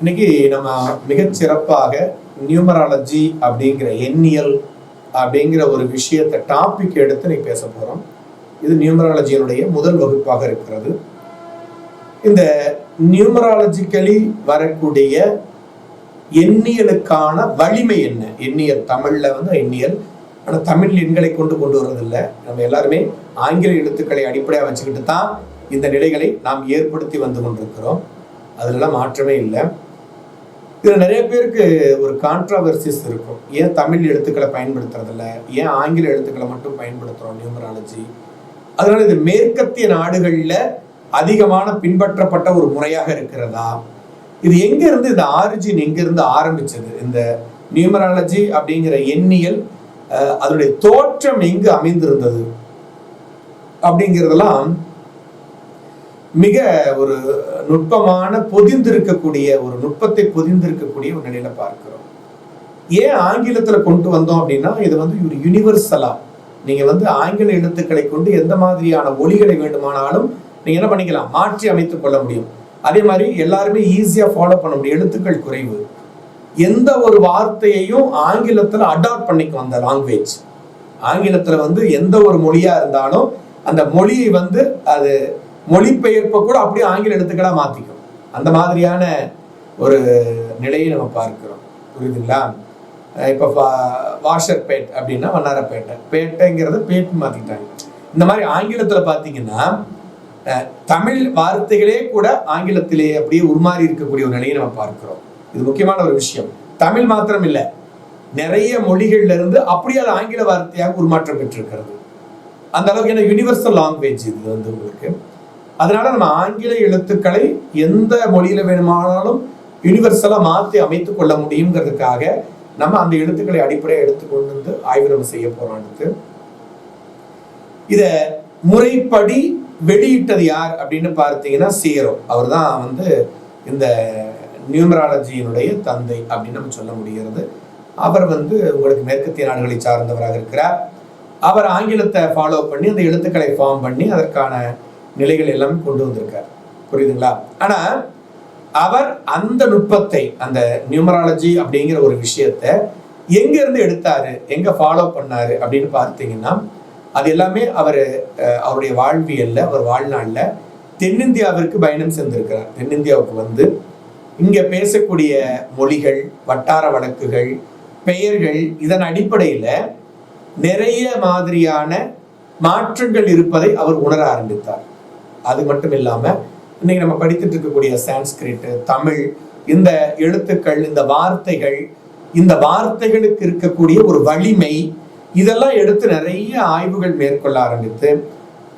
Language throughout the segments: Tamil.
இன்னைக்கு நம்ம மிகச்சிறப்பாக நியூமராலஜி அப்படிங்கிற எண்ணியல் அப்படிங்கிற ஒரு விஷயத்தை டாபிக் எடுத்து நீ பேச போறோம். இது நியூமராலஜியினுடைய முதல் வகுப்பாக இருக்கிறது. இந்த நியூமராலஜிக்கலி வரக்கூடிய எண்ணியலுக்கான வலிமை என்ன? எண்ணியல் தமிழ்ல எண்ணியல், ஆனால் தமிழ் எண்களை கொண்டு வருவதில்லை. நம்ம எல்லாருமே ஆங்கில எழுத்துக்களை அடிப்படையாக வச்சுக்கிட்டு தான் இந்த நிலைகளை நாம் ஏற்படுத்தி வந்து கொண்டிருக்கிறோம். அதுலலாம் மாற்றமே இல்லை. இதுல நிறைய பேருக்கு ஒரு கான்ட்ராவர்சிஸ் இருக்கும். ஏன் தமிழ் எழுத்துக்களை பயன்படுத்துறதில்ல, ஏன் ஆங்கில எழுத்துக்களை மட்டும் பயன்படுத்துறோம் நியூமராலஜி? அதனால இது மேற்கத்திய நாடுகள்ல அதிகமான பின்பற்றப்பட்ட ஒரு முறையாக இருக்கிறதா? இது எங்க இருந்து இந்த ஆரிஜின் எங்க இருந்து ஆரம்பிச்சது? இந்த நியூமராலஜி அப்படிங்கிற எண்ணியல் அதனுடைய தோற்றம் எங்கு அமைந்திருந்தது அப்படிங்கிறதெல்லாம் மிக ஒரு நுட்பமான பொதிந்திருக்கக்கூடிய ஒரு நிலையில பார்க்கிறோம். ஏன் ஆங்கிலத்துல கொண்டு வந்தோம் அப்படின்னா, இது ஒரு யூனிவர்சலா நீங்க ஆங்கில எழுத்துக்களை கொண்டு எந்த மாதிரியான ஒலிகளை வேண்டுமானாலும் நீங்க என்ன பண்ணிக்கலாம், மாற்றி அமைத்துக் கொள்ள முடியும். அதே மாதிரி எல்லாருமே ஈஸியா ஃபாலோ பண்ண முடியும். எழுத்துக்கள் குறைவு. எந்த ஒரு வார்த்தையையும் ஆங்கிலத்துல அடாப்ட் பண்ணிக்கும். அந்த லாங்குவேஜ் ஆங்கிலத்துல எந்த ஒரு மொழியா இருந்தாலும் அந்த மொழியை அது மொழிபெயர்ப்ப கூட அப்படியே ஆங்கில எழுத்துக்களா மாத்திக்கும். அந்த மாதிரியான ஒரு நிலையை நம்ம பார்க்கிறோம். புரியுதுங்களா? இப்ப வாஷர்பேட் அப்படின்னா வண்ணாரப்பேட்டை, பேட்டைங்கிறத பேட்டு மாத்திட்டாங்க. இந்த மாதிரி ஆங்கிலத்துல பாத்தீங்கன்னா தமிழ் வார்த்தைகளே கூட ஆங்கிலத்திலே அப்படியே உருமாறி இருக்கக்கூடிய ஒரு நிலையை நம்ம பார்க்கிறோம். இது முக்கியமான ஒரு விஷயம். தமிழ் மாத்திரம் இல்லை, நிறைய மொழிகள்ல இருந்து அப்படியே அது ஆங்கில வார்த்தையாக உருமாற்றம் பெற்றிருக்கிறது. அந்த அளவுக்கு என்ன யூனிவர்சல் லாங்குவேஜ் இது உங்களுக்கு. அதனால நம்ம ஆங்கில எழுத்துக்களை எந்த மொழியில வேணுமானாலும் யூனிவர்சலா மாற்றி அமைத்துக் கொள்ள முடியுங்கிறதுக்காக நம்ம அந்த எழுத்துக்களை அடிப்படையாக எடுத்துக்கொண்டு ஆய்வு நம்ம செய்ய போறோம். அடுத்து இத முறைப்படி வெளியிட்டது யார் அப்படின்னு பார்த்தீங்கன்னா சேரோ. அவர் தான் இந்த நியூமராலஜியினுடைய தந்தை அப்படின்னு நம்ம சொல்ல முடிகிறது. அவர் உங்களுக்கு மேற்கத்திய நாடுகளை சார்ந்தவராக இருக்கிறார். அவர் ஆங்கிலத்தை ஃபாலோ பண்ணி அந்த எழுத்துக்களை ஃபார்ம் பண்ணி அதற்கான நிலைகள் எல்லாமே கொண்டு வந்திருக்கார். புரியுதுங்களா? ஆனா அவர் அந்த நுட்பத்தை, அந்த நியூமராலஜி அப்படிங்கிற ஒரு விஷயத்த எங்க இருந்து எடுத்தாரு, எங்க ஃபாலோ பண்ணாரு அப்படின்னு பார்த்தீங்கன்னா, அது எல்லாமே அவருடைய வாழ்வியல்ல, அவர் வாழ்நாள்ல தென்னிந்தியாவிற்கு பயணம் செஞ்சிருக்கிறார். தென்னிந்தியாவுக்கு இங்க பேசக்கூடிய மொழிகள், வட்டார வழக்குகள், பெயர்கள், இதன் அடிப்படையில நிறைய மாதிரியான மாற்றங்கள் இருப்பதை அவர் உணர ஆரம்பித்தார். அது மட்டும் இல்லாம இன்னைக்கு நம்ம படித்துட்டு இருக்கக்கூடிய சான்ஸ்கிரிட், தமிழ், இந்த எழுத்துக்கள், இந்த வார்த்தைகளுக்கு இருக்கக்கூடிய ஒரு வலிமை, இதெல்லாம் எடுத்து நிறைய ஆய்வுகள் மேற்கொள்ள ஆரம்பித்து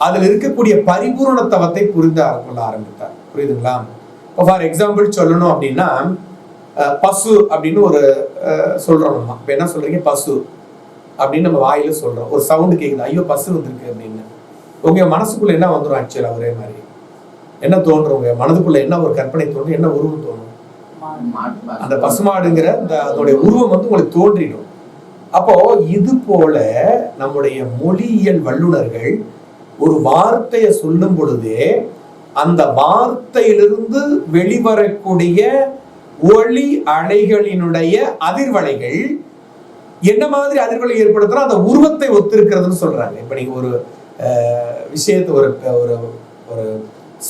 அதில் இருக்கக்கூடிய பரிபூரணத்துவத்தை புரிந்து கொள்ள ஆரம்பித்தார். புரியுதுங்களா? ஃபார் எக்ஸாம்பிள் சொல்லணும் அப்படின்னா, பசு அப்படின்னு ஒரு சொல்றோம். நம்ம இப்ப என்ன சொல்றீங்க, பசு அப்படின்னு நம்ம வாயில சொல்றோம். ஒரு சவுண்டு கேக்குது, ஐயோ பசு வந்திருக்கு அப்படின்னு. உங்க மனசுக்குள்ள என்ன வந்துடும்? ஆக்சுவலா ஒரே மாதிரி என்ன தோன்றும்? உங்க மனதுக்குள்ள என்ன ஒரு கற்பனை தோன்றும், என்ன உருவம் தோணும்? அந்த பசுமாடுங்கிற அதோடைய உருவம் உங்களுக்கு தோன்றிடும். அப்போ இது போல நம்முடைய மொழியியல் வல்லுநர்கள் ஒரு வார்த்தையை சொல்லும் பொழுதே அந்த வார்த்தையிலிருந்து வெளிவரக்கூடிய ஒளி அலைகளினுடைய அதிர்வலைகள் என்ன மாதிரி அதிர்வலை ஏற்படுத்தினா அந்த உருவத்தை ஒத்திருக்கிறதுன்னு சொல்றாங்க. இப்ப நீங்க ஒரு விஷயத்தை ஒரு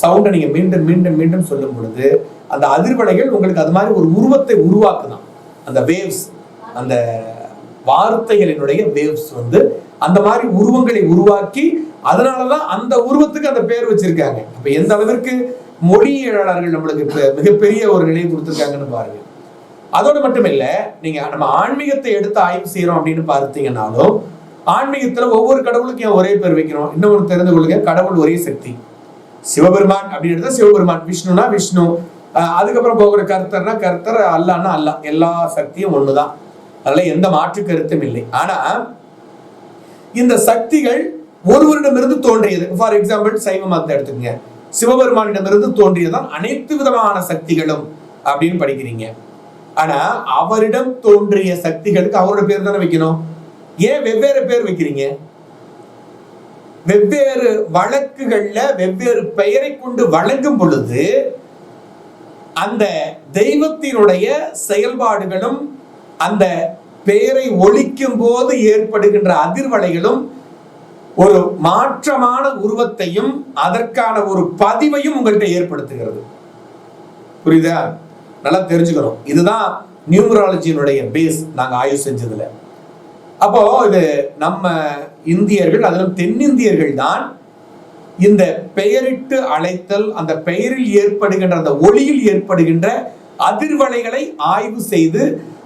சவுண்டை நீங்க மீண்டும் மீண்டும் மீண்டும் சொல்லும் பொழுது அந்த அதிர்வலைகள் உங்களுக்கு அது மாதிரி ஒரு உருவத்தை உருவாக்குதான். அந்த வேவ்ஸ், அந்த வார்த்தைகளினுடைய வேவ்ஸ் அந்த மாதிரி உருவங்களை உருவாக்கி அதனாலதான் அந்த உருவத்துக்கு அந்த பேர் வச்சிருக்காங்க. இப்ப எந்த அளவிற்கு மொழியியலாளர்கள் நம்மளுக்கு மிகப்பெரிய ஒரு நிலையை கொடுத்திருக்காங்கன்னு பாருங்க. அதோடு மட்டும் இல்ல, நீங்க நம்ம ஆன்மீகத்தை எடுத்து ஆய்வு செய்யறோம் அப்படின்னு பார்த்தீங்கன்னாலும், ஆன்மீகத்துல ஒவ்வொரு கடவுளுக்கு ஏன் ஒரே பேர் வைக்கிறோம்? இன்னொன்று தெரிந்து கொள்ளுங்க, கடவுள் ஒரே சக்தி. சிவபெருமான் அப்படின்னு எடுத்தா சிவபெருமான், விஷ்ணுனா விஷ்ணு, அதுக்கப்புறம் போகிற கர்த்தர்னா கர்த்தர், அல்லான்னா அல்லா. எல்லா சக்தியும் ஒண்ணுதான். அதனால எந்த மாற்று கருத்தும் இல்லை. ஆனா இந்த சக்திகள் ஒருவரிடமிருந்து தோன்றியது. ஃபார் எக்ஸாம்பிள் சைவ மதத்தை எடுத்துக்கங்க, சிவபெருமானிடமிருந்து தோன்றியதான் அனைத்து விதமான சக்திகளும் அப்படின்னு படிக்கிறீங்க. ஆனா அவரிடம் தோன்றிய சக்திகளுக்கு அவரோட பேர் தானே வைக்கணும். ஏன் வெவ்வேறு பேர் வைக்கிறீங்க? வெவ்வேறு வழக்குகள்ல வெவ்வேறு பெயரை கொண்டு வழங்கும் பொழுது அந்த தெய்வத்தினுடைய செயல்பாடுகளும் அந்த பெயரை ஒலிக்கும் போது ஏற்படுகின்ற அதிர்வலைகளும் ஒரு மாற்றமான உருவத்தையும் அதற்கான ஒரு பதிவையும் உங்கள்கிட்ட ஏற்படுத்துகிறது. புரியுதா? நல்லா தெரிஞ்சுக்கணும். இதுதான் நியூமராலஜியினுடைய பேஸ் நாங்க ஆய்வு செஞ்சதுல. அப்போ இது நம்ம இந்தியர்கள், அதிலும் தென்னிந்தியர்கள் தான் இந்த பெயரிட்டு அழைத்தல், அந்த பெயரில் ஏற்படுகின்ற அந்த ஒளியில் ஏற்படுகின்ற அதிர்வலைகளை ஆய்வு செய்து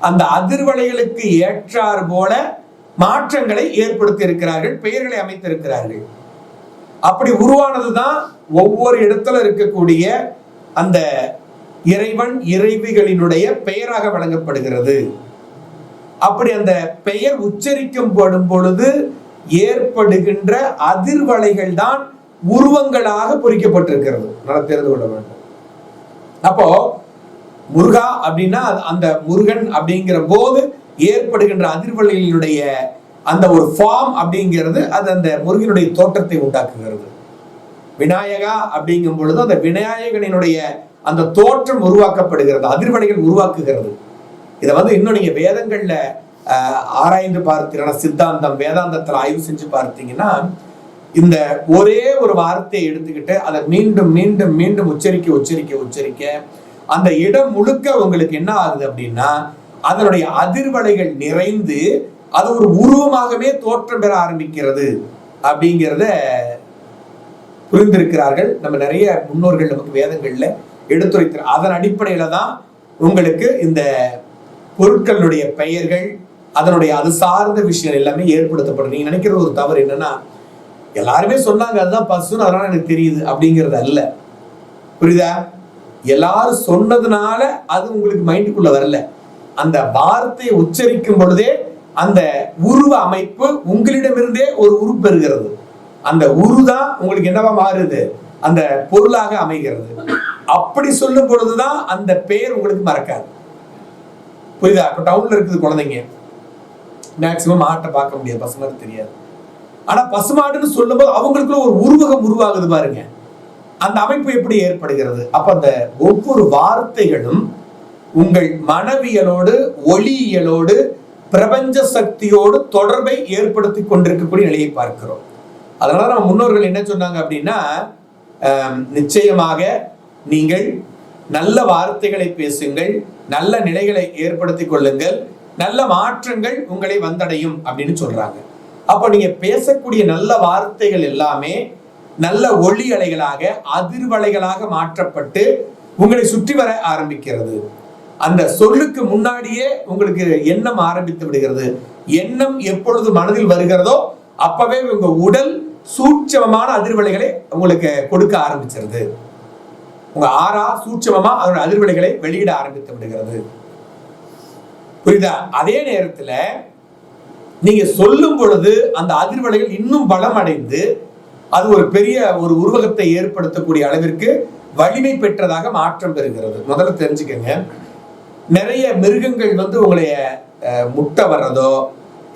அந்த அதிர்வலைகளுக்கு ஏற்றார் போல மாற்றங்களை ஏற்படுத்தி இருக்கிறார்கள், பெயர்களை அமைத்திருக்கிறார்கள். அப்படி உருவானதுதான் ஒவ்வொரு இடத்துல இருக்கக்கூடிய அந்த இறைவன் இறைவிகளினுடைய பெயராக வழங்கப்படுகிறது. அப்படி அந்த பெயர் உச்சரிக்கும் படும் பொழுது ஏற்படுகின்ற அதிர்வலைகள் தான் உருவங்களாக பொறிக்கப்பட்டிருக்கிறது. நல்லா தெரிந்து கொள்ள வேண்டும். அப்போ முருகா அப்படின்னா அந்த முருகன் அப்படிங்கிற போது ஏற்படுகின்ற அதிர்வலைகளுடைய அந்த ஒரு ஃபார்ம் அப்படிங்கிறது அது அந்த முருகனுடைய தோற்றத்தை உண்டாக்குகிறது. விநாயகா அப்படிங்கும் பொழுது அந்த விநாயகனினுடைய அந்த தோற்றம் உருவாக்கப்படுகிறது, அதிர்வலைகள் உருவாக்குகிறது. இதை இன்னும் நீங்க வேதங்கள்ல ஆராய்ந்து பார்த்தீங்கன்னா, சித்தாந்தம் வேதாந்தத்தில் ஆய்வு செஞ்சு பார்த்தீங்கன்னா, இந்த ஒரே ஒரு வார்த்தையை எடுத்துக்கிட்டு அதை மீண்டும் மீண்டும் மீண்டும் உச்சரிக்க உச்சரிக்க உச்சரிக்க அந்த இடம் முழுக்க உங்களுக்கு என்ன ஆகுது அப்படின்னா அதனுடைய அதிர்வலைகள் நிறைந்து அது ஒரு உருவமாகவே தோற்றம் பெற ஆரம்பிக்கிறது அப்படிங்கிறத புரிந்திருக்கிறார்கள் நம்ம நிறைய முன்னோர்கள் நமக்கு வேதங்கள்ல எடுத்துரைக்கிறார். அதன் அடிப்படையில தான் உங்களுக்கு இந்த பொருட்களுடைய பெயர்கள் அதனுடைய அது சார்ந்த விஷயம் எல்லாமே ஏற்படுத்தப்படும். நீங்க நினைக்கிற ஒரு தவறு என்னன்னா, எல்லாருமே சொன்னாங்க அதுதான் பசுன்னு அதனால எனக்கு தெரியுது அப்படிங்கிறது அல்ல. புரியுதா? எல்லாரும் சொன்னதுனால அது உங்களுக்கு மைண்டுக்குள்ள வரல. அந்த வார்த்தையை உச்சரிக்கும் பொழுதே அந்த உருவ அமைப்பு உங்களிடமிருந்தே ஒரு உரு பெறுகிறது. அந்த உருதான் உங்களுக்கு என்னவா மாறுது, அந்த பொருளாக அமைகிறது. அப்படி சொல்லும் பொழுதுதான் அந்த பெயர் உங்களுக்கு மறக்காது. புரியுதா? இப்ப டவுன்ல இருக்குது குழந்தைங்க, மேக்சிமம் ஆட்டை பார்க்க முடியாது, பசுமாடு தெரியாது. ஆனா பசுமாடுன்னு சொல்லும் போது அவங்களுக்குள்ள ஒரு உருவகம் உருவாகுது பாருங்க. அந்த அமைப்பு எப்படி ஏற்படுகிறது? அப்ப அந்த ஒவ்வொரு வார்த்தைகளும் உங்கள் மனவியலோடு ஒளியியலோடு பிரபஞ்ச சக்தியோடு தொடர்பை ஏற்படுத்தி கொண்டிருக்கக்கூடிய நிலையை பார்க்கிறோம். அதனால நம்ம முன்னோர்கள் என்ன சொன்னாங்க அப்படின்னா, நிச்சயமாக நீங்கள் நல்ல வார்த்தைகளை பேசுங்கள், நல்ல நிலைகளை ஏற்படுத்தி கொள்ளுங்கள், நல்ல மாற்றங்கள் உங்களை வந்தடையும் அப்படின்னு சொல்றாங்க. அப்ப நீங்க பேசக்கூடிய நல்ல வார்த்தைகள் எல்லாமே நல்ல ஒளி அலைகளாக அதிர்வலைகளாக மாற்றப்பட்டு உங்களை சுற்றி வர ஆரம்பிக்கிறது. அந்த சொல்லுக்கு முன்னாடியே உங்களுக்கு எண்ணம் ஆரம்பித்து விடுகிறது. எண்ணம் எப்பொழுது மனதில் வருகிறதோ அப்பவே உங்க உடல் சூட்சமமான அதிர்வலைகளை உங்களுக்கு கொடுக்க ஆரம்பிச்சிருது. உங்க ஆறா சூட்சமமா அதோட அதிர்வலைகளை வெளியிட ஆரம்பித்து விடுகிறது. புரியுதா? அதே நேரத்துல நீங்க சொல்லும் பொழுது அந்த அதிர்வலைகள் இன்னும் பலம் அடைந்து அது ஒரு பெரிய ஒரு உருவகத்தை ஏற்படுத்தக்கூடிய அளவிற்கு வலிமை பெற்றதாக மாற்றம் பெறுகிறது. முதல்ல தெரிஞ்சுக்கங்க, நிறைய மிருகங்கள் உங்களைய முட்டை வர்றதோ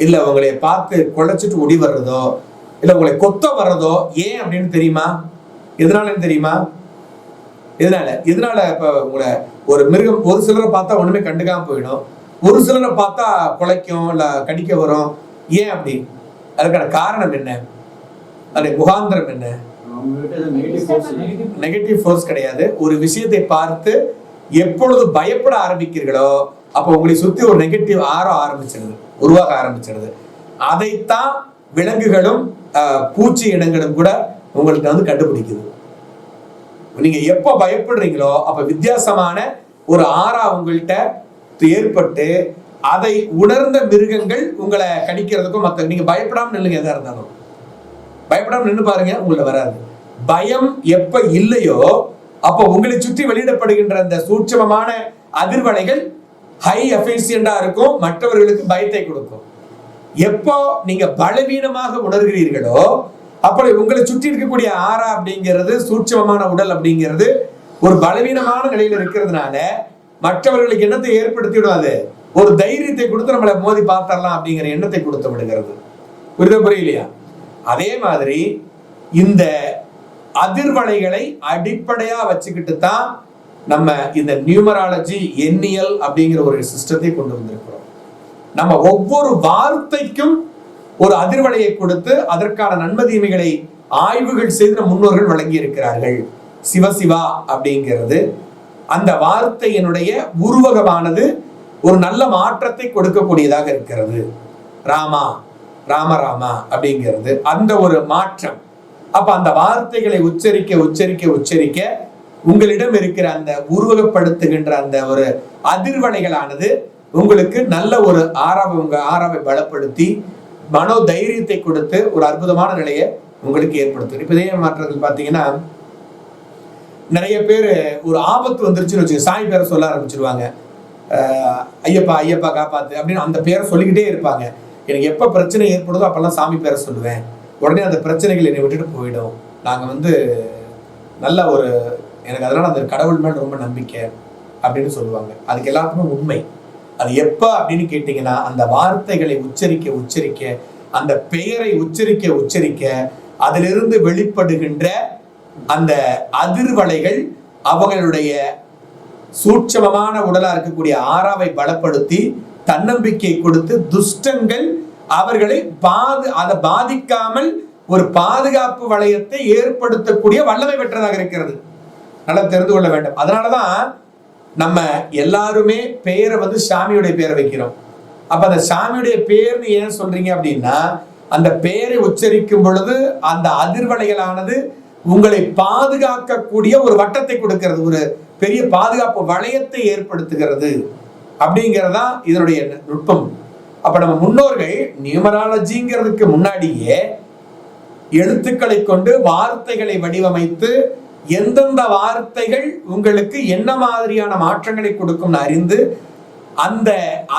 இல்ல உங்களைய பார்த்து குலைச்சிட்டு ஒடி வர்றதோ இல்ல உங்களை கொத்த வர்றதோ ஏன் அப்படின்னு தெரியுமா? எதனால தெரியுமா? எதனால இப்ப உங்களை ஒரு மிருகம் ஒரு சிலரை பார்த்தா ஒண்ணுமே கண்டுக்காம போயிடும், ஒரு சிலரை பார்த்தா குலைக்கும் இல்ல கடிக்க வரும். ஏன் அப்படி? அதுக்கான காரணம் என்ன? அதோட முகாந்திரம் என்ன? நெகட்டிவ் ஃபோர்ஸ் கிடையாது. ஒரு விஷயத்தை பார்த்து எப்பொழுது பயப்பட ஆரம்பிக்கிறீர்களோ அப்ப உங்களை சுத்தி ஒரு நெகட்டிவ் ஆரோ ஆரம்பிச்சிருது, உருவாக ஆரம்பிச்சிருது. அதைத்தான் விலங்குகளும் பூச்சி இனங்களும் கூட உங்களுக்கு கண்டுபிடிக்குது. நீங்க எப்ப பயப்படுறீங்களோ அப்ப வித்தியாசமான ஒரு ஆரா உங்கள்கிட்ட ஏற்பட்டு அதை உணர்ந்த மிருகங்கள் உங்களை கடிக்கிறதுக்கும் மற்ற நீங்க பயப்படாம நில்லுங்க. எதா இருந்தாலும் பயப்படாம நின்று பாருங்க, உங்களை வராது. பயம் எப்ப இல்லையோ அப்ப உங்களை சுற்றி வெளியிடப்படுகின்ற அந்த சூட்சமமான அதிர்வலைகள் ஹை எஃபிஷியண்டா இருக்கும், மற்றவர்களுக்கு பயத்தை கொடுக்கும். எப்போ நீங்க பலவீனமாக உணர்கிறீர்களோ அப்படி உங்களை சுற்றி இருக்கக்கூடிய ஆறா அப்படிங்கிறது சூட்சமமான உடல் அப்படிங்கிறது ஒரு பலவீனமான நிலையில இருக்கிறதுனால மற்றவர்களுக்கு எண்ணத்தை ஏற்படுத்தி விடாது, ஒரு தைரியத்தை கொடுத்து நம்மளை மோதி பார்த்தரலாம் அப்படிங்கிற எண்ணத்தை கொடுத்து விடுகிறது. புரியலையா? அதே மாதிரி இந்த அதிர்வலைகளை அடிப்படையா வச்சுக்கிட்டு தான் நம்ம இந்த நியூமராலஜி எண்ணியல் அப்படிங்கிற ஒரு சிஸ்டத்தை கொண்டு வந்திருக்கிறோம். நம்ம ஒவ்வொரு வார்த்தைக்கும் ஒரு அதிர்வலையை கொடுத்து அதற்கான நன்மை தீமைகளை ஆய்வுகள் செய்து முன்னோர்கள் வழங்கி இருக்கிறார்கள். சிவசிவா அப்படிங்கிறது அந்த வார்த்தையினுடைய உருவகமானது ஒரு நல்ல மாற்றத்தை கொடுக்கக்கூடியதாக இருக்கிறது. ராமா ராம ராமா அப்படிங்கிறது அந்த ஒரு மாற்றம். அப்ப அந்த வார்த்தைகளை உச்சரிக்க உச்சரிக்க உச்சரிக்க உங்களிடம் இருக்கிற அந்த உருவகப்படுத்துகின்ற அந்த ஒரு அதிர்வலைகளானது உங்களுக்கு நல்ல ஒரு ஆறாவை பலப்படுத்தி மனோ தைரியத்தை கொடுத்து ஒரு அற்புதமான நிலையை உங்களுக்கு ஏற்படுத்தும். இப்ப இதே மாற்றங்கள் பாத்தீங்கன்னா நிறைய பேர் ஒரு ஆபத்து வந்துருச்சுன்னு வச்சுக்க சாமி பேரை சொல்ல ஆரம்பிச்சிருவாங்க. ஐயப்பா ஐயப்பா காப்பாத்து அப்படின்னு அந்த பேரை சொல்லிக்கிட்டே இருப்பாங்க. எனக்கு எப்ப பிரச்சனை ஏற்படுதோ அப்பெல்லாம் சாமி பேரை சொல்லுவேன். உடனே அந்த பிரச்சனைகள் என்னை விட்டுட்டு போயிடும். நாங்க நல்ல ஒரு எனக்கு அதனால அந்த கடவுள் மேல ரொம்ப நம்பிக்கை அப்படின்னு சொல்லுவாங்க. அதுக்கு எல்லாத்துக்குமே உண்மை. அது எப்ப அப்படின்னு கேட்டீங்கன்னா அந்த வார்த்தைகளை உச்சரிக்க உச்சரிக்க அந்த பெயரை உச்சரிக்க உச்சரிக்க அதிலிருந்து வெளிப்படுகின்ற அந்த அதிர்வலைகள் அவங்களுடைய சூட்சமமான உடலா இருக்கக்கூடிய ஆறாவை பலப்படுத்தி தன்னம்பிக்கை கொடுத்து துஷ்டங்கள் அவர்களை அதை பாதிக்காமல் ஒரு பாதுகாப்பு வளையத்தை ஏற்படுத்தக்கூடிய வல்லமை பெற்றதாக இருக்கிறது. நல்லா தெரிந்து கொள்ள வேண்டும். அதனாலதான் நம்ம எல்லாருமே பெயரை சாமியுடைய பேரை வைக்கிறோம். அப்ப அந்த சாமியுடைய பேர்னு ஏன் சொல்றீங்க அப்படின்னா அந்த பெயரை உச்சரிக்கும் பொழுது அந்த அதிர்வலைகளானது உங்களை பாதுகாக்கக்கூடிய ஒரு வட்டத்தை கொடுக்கிறது, ஒரு பெரிய பாதுகாப்பு வளையத்தை ஏற்படுத்துகிறது அப்படிங்கிறதா இதனுடைய நுட்பம். அப்ப நம்ம முன்னோர்கள் நியூமராலஜிங்கிறதுக்கு முன்னாடியே எழுத்துக்களை கொண்டு வார்த்தைகளை வடிவமைத்து எந்தெந்த வார்த்தைகள் உங்களுக்கு என்ன மாதிரியான மாற்றங்களை கொடுக்கும் அறிந்து அந்த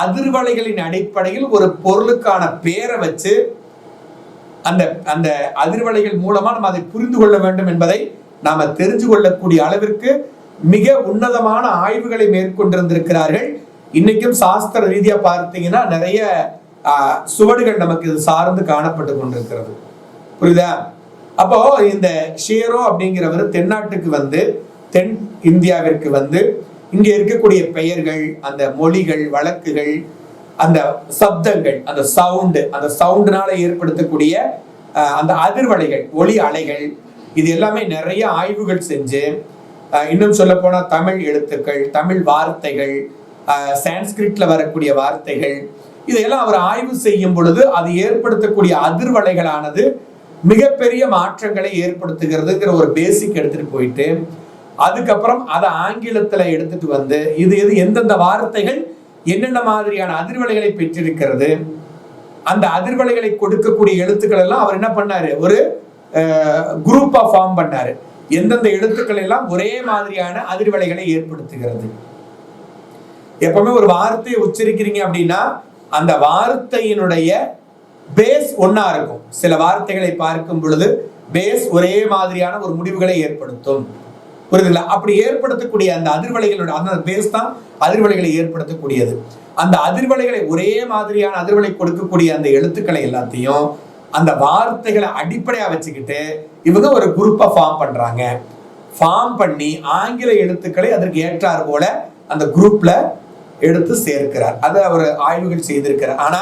அதிர்வலைகளின் அடிப்படையில் ஒரு பொருளுக்கான பேரை வச்சு அந்த அந்த அதிர்வலைகள் மூலமா நம்ம அதை புரிந்து கொள்ள வேண்டும் என்பதை நாம தெரிஞ்சு கொள்ளக்கூடிய அளவிற்கு மிக உன்னதமான ஆய்வுகளை மேற்கொண்டிருந்திருக்கிறார்கள். இன்னைக்கும் சாஸ்திர ரீதியா பார்த்தீங்கன்னா நிறைய சுவடுகள் நமக்கு இது சார்ந்து காணப்பட்டு கொண்டிருக்கிறது. புரியுதா? அப்போ இந்த ஷேரோ அப்படிங்கிறவர் தென்னாட்டுக்கு தென் இந்தியாவிற்கு இங்க இருக்கக்கூடிய பெயர்கள், அந்த மொழிகள், வழக்குகள், அந்த சப்தங்கள், அந்த சவுண்டுனால ஏற்படுத்தக்கூடிய அந்த அதிர்வலைகள், ஒளி அலைகள், இது எல்லாமே நிறைய ஆய்வுகள் செஞ்சு இன்னும் சொல்ல போனா தமிழ் எழுத்துக்கள், தமிழ் வார்த்தைகள், சான்ஸ்கிரிட்ல வரக்கூடிய வார்த்தைகள், இதையெல்லாம் அவர் ஆய்வு செய்யும் பொழுது அது ஏற்படுத்தக்கூடிய அதிர்வலைகளானது மிகப்பெரிய மாற்றங்களை ஏற்படுத்துகிறதுங்கிற ஒரு பேசிக் எடுத்துட்டு போயிட்டு அதுக்கப்புறம் அதை ஆங்கிலத்துல எடுத்துட்டு இது எந்தெந்த வார்த்தைகள் என்னென்ன மாதிரியான அதிர்வலைகளை பெற்றிருக்கிறது, அந்த அதிர்வலைகளை கொடுக்கக்கூடிய எழுத்துக்கள் எல்லாம் அவர் என்ன பண்ணாரு, ஒரு குரூப்பா ஃபார்ம் பண்ணாரு. எந்தெந்த எழுத்துக்கள் எல்லாம் ஒரே மாதிரியான அதிர்வலைகளை ஏற்படுத்துகிறது. எப்பவுமே ஒரு வார்த்தையை உச்சரிக்கிறீங்க அப்படின்னா அந்த வார்த்தையினுடைய பேஸ் ஒன்னா இருக்கும். சில வார்த்தைகளை பார்க்கும் பொழுது பேஸ் ஒரே மாதிரியான ஒரு முடிவுகளை ஏற்படுத்தும். புரியுதுங்களா? அப்படி ஏற்படுத்தக்கூடிய அந்த அதிர்வலைகளோட அந்த பேஸ் தான் அதிர்வலைகளை ஏற்படுத்தக்கூடியது. அந்த அதிர்வலைகளை ஒரே மாதிரியான அதிர்வலை கொடுக்கக்கூடிய அந்த எழுத்துக்களை எல்லாத்தையும் அந்த வார்த்தைகளை அடிப்படையா வச்சுக்கிட்டு இவங்க ஒரு குரூப்பா ஃபார்ம் பண்றாங்க. ஃபார்ம் பண்ணி ஆங்கில எழுத்துக்களை அதற்கு ஏற்றாறு போல அந்த குரூப்ல எடுத்து சேர்க்கிறார். அதை அவர் ஆய்வுகள் செய்திருக்கிறார். ஆனா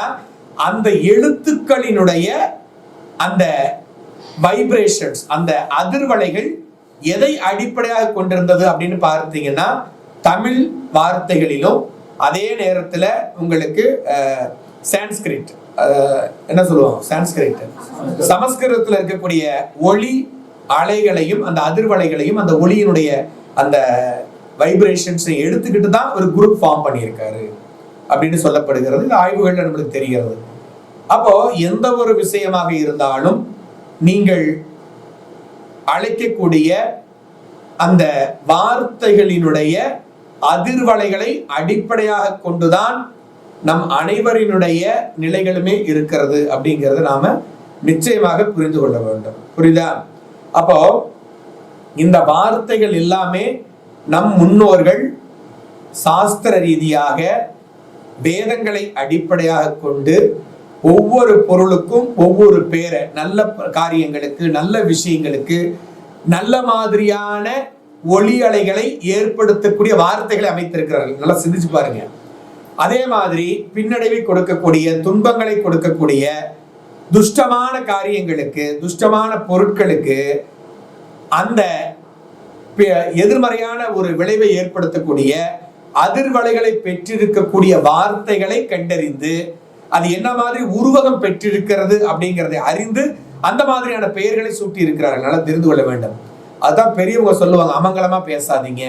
அந்த எழுத்துக்களினுடைய அந்த வைப்ரேஷன்ஸ், அந்த அதிர்வலைகள் எதை அடிப்படையாக கொண்டிருந்தது அப்படின்னு பார்த்தீங்கன்னா தமிழ் வார்த்தைகளிலும் அதே நேரத்துல உங்களுக்கு சான்ஸ்கிரிட் என்ன சொல்லுவோம், சான்ஸ்கிரிட் சமஸ்கிருதத்துல இருக்கக்கூடிய ஒளி அலைகளையும் அந்த அதிர்வலைகளையும் அந்த ஒளியினுடைய அந்த வைப்ரேஷன்ஸை எடுத்துக்கிட்டு தான் ஒரு குரூப் ஃபார்ம் பண்ணியிருக்காரு அப்படின்னு சொல்லப்படுகிறது. இந்த ஆய்வுகள்ல நம்மளுக்கு தெரிகிறது. அப்போ எந்த ஒரு விஷயமாக இருந்தாலும் நீங்கள் அழைக்கக்கூடிய அந்த வார்த்தைகளினுடைய அதிர்வலைகளை அடிப்படையாக கொண்டுதான் நம் அனைவரினுடைய நிலைகளுமே இருக்கிறது அப்படிங்கிறத நாம நிச்சயமாக புரிந்து கொள்ள வேண்டும். புரியுதா? அப்போ இந்த வார்த்தைகள் எல்லாமே நம் முன்னோர்கள் சாஸ்திர ரீதியாக வேதங்களை அடிப்படையாக கொண்டு ஒவ்வொரு பொருளுக்கும் ஒவ்வொரு பேரை, நல்ல காரியங்களுக்கு, நல்ல விஷயங்களுக்கு, நல்ல மாதிரியான ஒளி அலைகளை ஏற்படுத்தக்கூடிய வார்த்தைகளை அமைத்திருக்கிறார்கள். நல்லா சிந்திச்சு பாருங்க. அதே மாதிரி பின்னடைவை கொடுக்கக்கூடிய, துன்பங்களை கொடுக்கக்கூடிய, துஷ்டமான காரியங்களுக்கு, துஷ்டமான பொருட்களுக்கு அந்த எதிர்மறையான ஒரு விளைவை ஏற்படுத்தக்கூடிய அதிர்வலைகளை பெற்றிருக்கக்கூடிய வார்த்தைகளை கண்டறிந்து அது என்ன மாதிரி உருவகம் பெற்றிருக்கிறது அப்படிங்கிறதை அறிந்து அந்த மாதிரியான பெயர்களை சூட்டி இருக்கிறார்கள். நல்லா தெரிந்து கொள்ள வேண்டும். அதுதான் பெரியவங்க சொல்லுவாங்க, அமங்கலமா பேசாதீங்க,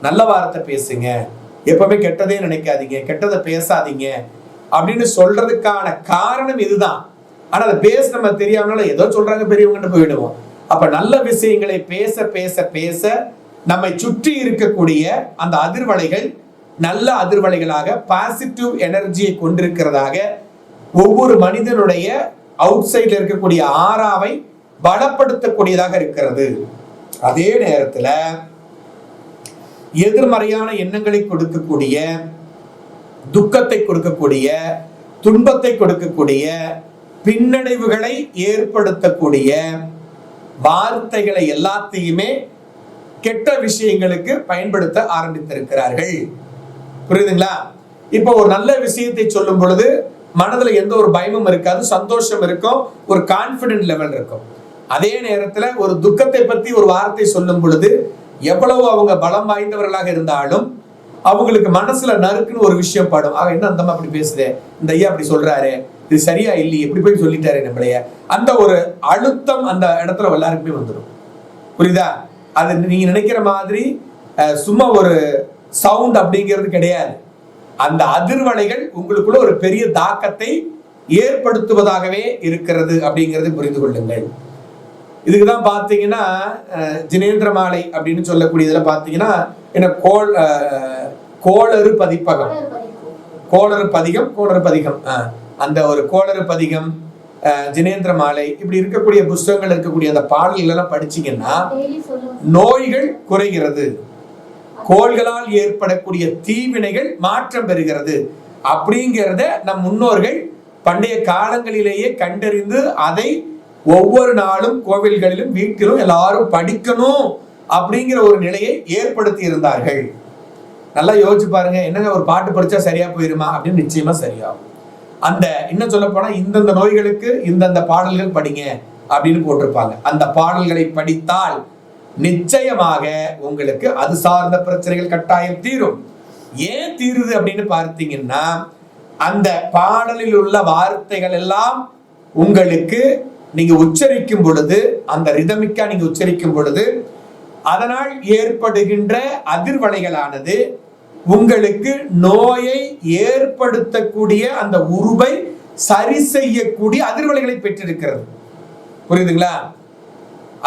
நல்ல வார்த்தை பேசுங்க, எப்பவுமே கெட்டதே நினைக்காதீங்க, கெட்டதை பேசாதீங்க அப்படின்னு சொல்றதுக்கான காரணம் இதுதான். ஆனா அதை பேச நம்ம தெரியாமனால ஏதோ சொல்றாங்க பெரியவங்கன்னு போயிடுவோம். அப்ப நல்ல விஷயங்களை பேச பேச பேச நம்மை சுற்றி இருக்கக்கூடிய அந்த அதிர்வலைகள் நல்ல அதிர்வலைகளாக பாசிட்டிவ் எனர்ஜியை கொண்டிருக்கிறதாக ஒவ்வொரு மனிதனுடைய அவுட் சைட்ல இருக்கக்கூடிய ஆறாவை பலப்படுத்தக்கூடியதாக இருக்கிறது. அதே நேரத்துல எதிர்மறையான எண்ணங்களை கொடுக்கக்கூடிய, துக்கத்தை கொடுக்கக்கூடிய, துன்பத்தை கொடுக்கக்கூடிய, பின்னடைவுகளை ஏற்படுத்தக்கூடிய வார்த்தைகளை எல்லாத்தையுமே கெட்ட விஷயங்களுக்கு பயன்படுத்த ஆரம்பித்திருக்கிறார்கள். புரியுதுங்களா? இப்போ ஒரு நல்ல விஷயத்தை சொல்லும் பொழுது மனதுல எந்த ஒரு பயமும் இருக்காது, சந்தோஷம் இருக்கும், ஒரு கான்பிடன்ட் லெவல் இருக்கும். அதே நேரத்துல ஒரு துக்கத்தை பத்தி ஒரு வார்த்தை சொல்லும் பொழுது எவ்வளவு அவங்க பலம் வாய்ந்தவர்களாக இருந்தாலும் அவங்களுக்கு மனசுல நறுக்குன்னு ஒரு விஷயம் படும். என்ன அந்த அப்படி பேசுதே, இந்த ஐயா அப்படி சொல்றாரு, இது சரியா இல்லையே, எப்படி போய் சொல்லிட்டாரு நம்மளைய, அந்த ஒரு அழுத்தம் அந்த இடத்துல எல்லாருக்குமே வந்துடும். புரியுதா? அது நீங்க நினைக்கிற மாதிரி சும்மா ஒரு சவுண்ட் அப்படிங்கிறது கிடையாது. அந்த அதிர்வலைகள் உங்களுக்குள்ள ஒரு பெரிய தாக்கத்தை ஏற்படுத்துவதாகவே இருக்கிறது அப்படிங்கிறது புரிந்து கொள்ளுங்கள். இதுக்குதான் பாத்தீங்கன்னா ஜினேந்திர மாலை அப்படின்னு சொல்லக்கூடியதுல பாத்தீங்கன்னா என்ன கோளறு பதிப்பகம், கோளறு பதிகம், அந்த ஒரு கோளறு பதிகம், ஜினேந்திர மாலை, இப்படி இருக்கக்கூடிய புஸ்தகங்கள் இருக்கக்கூடிய அந்த பாடல்கள் எல்லாம் படிச்சீங்கன்னா நோய்கள் குறைகிறது, கோள்களால் ஏற்படக்கூடிய தீவினைகள் மாற்றம் பெறுகிறது அப்படிங்கிறத நம் முன்னோர்கள் பண்டைய காலங்களிலேயே கண்டறிந்து அதை ஒவ்வொரு நாளும் கோவில்களிலும் வீட்டிலும் எல்லாரும் படிக்கணும் அப்படிங்கிற ஒரு நிலையை ஏற்படுத்தி இருந்தார்கள். நல்லா யோசிச்சு பாருங்க. என்னங்க ஒரு பாட்டு படிச்சா சரியா போயிருமா அப்படின்னு? நிச்சயமா சரியாகும். அந்த இன்னும் சொல்ல போனா இந்தந்த நோய்களுக்கு இந்தந்த பாடல்கள் படிங்க அப்படின்னு போட்டிருப்பாங்க. அந்த பாடல்களை படித்தால் நிச்சயமாக உங்களுக்கு அது சார்ந்த பிரச்சனைகள் கட்டாயம் தீரும். ஏன் தீருது அப்படின்னு பார்த்தீங்கன்னா அந்த பாடலில் உள்ள வார்த்தைகள் எல்லாம் உங்களுக்கு நீங்க உச்சரிக்கும் பொழுது, அந்த ரிதமிக்கா நீங்க உச்சரிக்கும் பொழுது அதனால் ஏற்படுகின்ற அதிர்வலைகளானது உங்களுக்கு நோயை ஏற்படுத்தக்கூடிய அந்த உருவை சரி செய்யக்கூடிய அதிர்வலைகளை பெற்றிருக்கிறது. புரியுதுங்களா?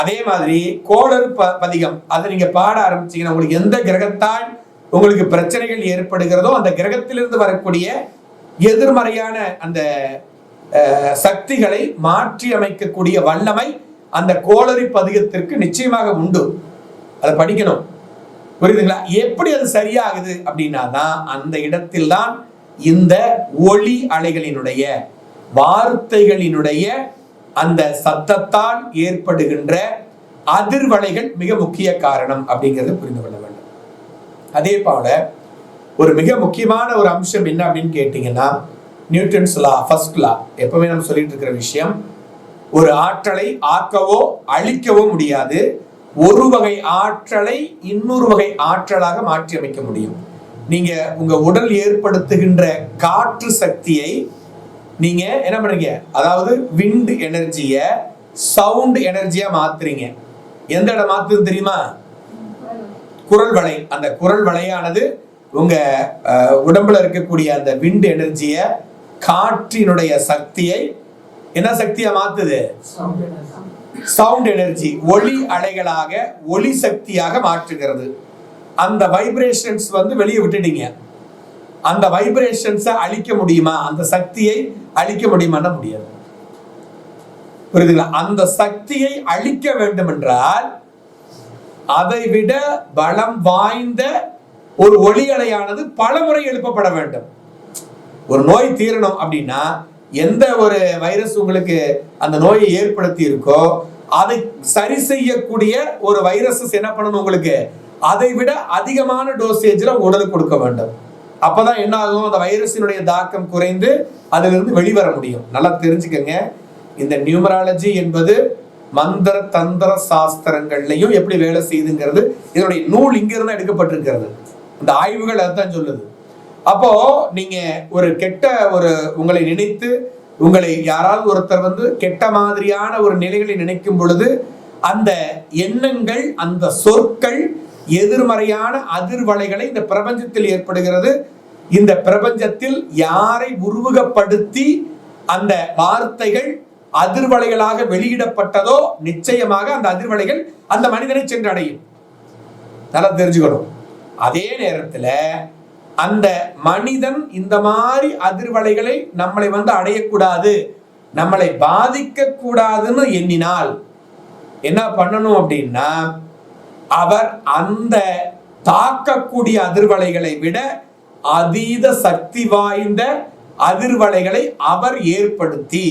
அதே மாதிரி கோளறு பதிகம், அதை நீங்க பாட ஆரம்பிச்சீங்கன்னா உங்களுக்கு எந்த கிரகத்தால் உங்களுக்கு பிரச்சனைகள் ஏற்படுகிறதோ அந்த கிரகத்திலிருந்து வரக்கூடிய எதிர்மறையான அந்த சக்திகளை மாற்றி அமைக்கக்கூடிய வல்லமை அந்த கோளறு பதிகத்திற்கு நிச்சயமாக உண்டு. அதை படிக்கணும். புரியுதுங்களா? எப்படி அது சரியாகுது அப்படின்னா தான் அந்த இடத்தில் தான் இந்த ஒளி அலைகளினுடைய வார்த்தைகளினுடைய அந்த சத்தத்தால் ஏற்படுகின்ற அதிர்வலைகள் மிக முக்கிய காரணம் அப்படிங்கிறது புரிந்து கொள்ள வேண்டும். அதே போல ஒரு மிக முக்கியமான ஒரு அம்சம் என்ன அப்படின்னு கேட்டீங்கன்னா நியூட்டன்ஸ் லா, ஃபர்ஸ்ட் லா, எப்பவுமே நம்ம சொல்லிட்டு இருக்கிற விஷயம், ஒரு ஆற்றலை ஆக்கவோ அழிக்கவோ முடியாது. ஒரு வகை ஆற்றலை இன்னொரு வகை ஆற்றலாக மாற்றி அமைக்க முடியும். நீங்க உங்க உடல் ஏற்படுத்துகின்ற காற்று சக்தியை நீங்க என்ன பண்றீங்க, அதாவது விண்ட் எனர்ஜிய சவுண்ட் எனர்ஜியா மாத்துறீங்க. எந்த இடம் மாத்துது தெரியுமா? குரல் வளை. அந்த குரல் வளையானது உங்க உடம்புல இருக்கக்கூடிய அந்த விண்ட் எனர்ஜிய, காற்றினுடைய சக்தியை என்ன சக்தியா மாத்துது? சவுண்ட் எனர்ஜி, ஒளி அலைகளாக, ஒளி சக்தியாக மாற்றுகிறது. அந்த வைப்ரேஷன்ஸ் வெளியே விட்டுட்டீங்க. அந்த வைப்ரேஷன்ஸை அழிக்க முடியுமா? அந்த சக்தியை அழிக்க முடியுமான்னா முடியாது. புரியுதுங்களா? அந்த சக்தியை அழிக்க வேண்டும் என்றால் அதை விட பலம் வாய்ந்த ஒரு ஒளி அலையானது பல முறை எழுப்பப்பட வேண்டும். ஒரு நோய் தீரணும் அப்படின்னா எந்த ஒரு வைரஸ் உங்களுக்கு அந்த நோயை ஏற்படுத்தி இருக்கோ அதை சரி செய்யக்கூடிய ஒரு வைரஸஸ் என்ன பண்ணணும் உங்களுக்கு, அதை விட அதிகமான டோசேஜ்ல உடலுக்கு கொடுக்க வேண்டும். அப்பதான் என்ன ஆகும், அந்த வைரஸினுடைய தாக்கம் குறைந்து அதிலிருந்து வெளிவர முடியும். நல்லா தெரிஞ்சுக்கங்க, இந்த நியூமராலஜி என்பது மந்திர தந்திர சாஸ்திரங்கள்லையும் எப்படி வேலை செய்யுதுங்கிறது இதனுடைய நூல் இங்கிருந்து எடுக்கப்பட்டிருக்கிறது. இந்த ஆய்வுகள் அதுதான் சொல்லுது. அப்போ நீங்க ஒரு கெட்ட ஒரு உங்களை நினைத்து உங்களை யாராவது ஒருத்தர் கெட்ட மாதிரியான ஒரு நிலைகளை நினைக்கும் பொழுது அந்த எண்ணங்கள், அந்த சொற்கள் எதிர்மறையான அதிர்வலைகளை இந்த பிரபஞ்சத்தில் ஏற்படுகிறது. இந்த பிரபஞ்சத்தில் யாரை உருவகப்படுத்தி அந்த வார்த்தைகள் அதிர்வலைகளாக வெளியிடப்பட்டதோ நிச்சயமாக அந்த அதிர்வலைகள் அந்த மனிதனை சென்று அடையும். நல்லா தெரிஞ்சுக்கணும். அதே நேரத்தில் அந்த மனிதன் இந்த மாதிரி அதிர்வலைகளை நம்மளை அடையக்கூடாது, நம்மளை பாதிக்க கூடாதுன்னு எண்ணினால் என்ன பண்ணணும் அப்படின்னா, அவர் அந்த தாக்கக்கூடிய அதிர்வலைகளை விட அதீத சக்தி வாய்ந்த அதிர்வலைகளை அவர் ஏற்படுத்தி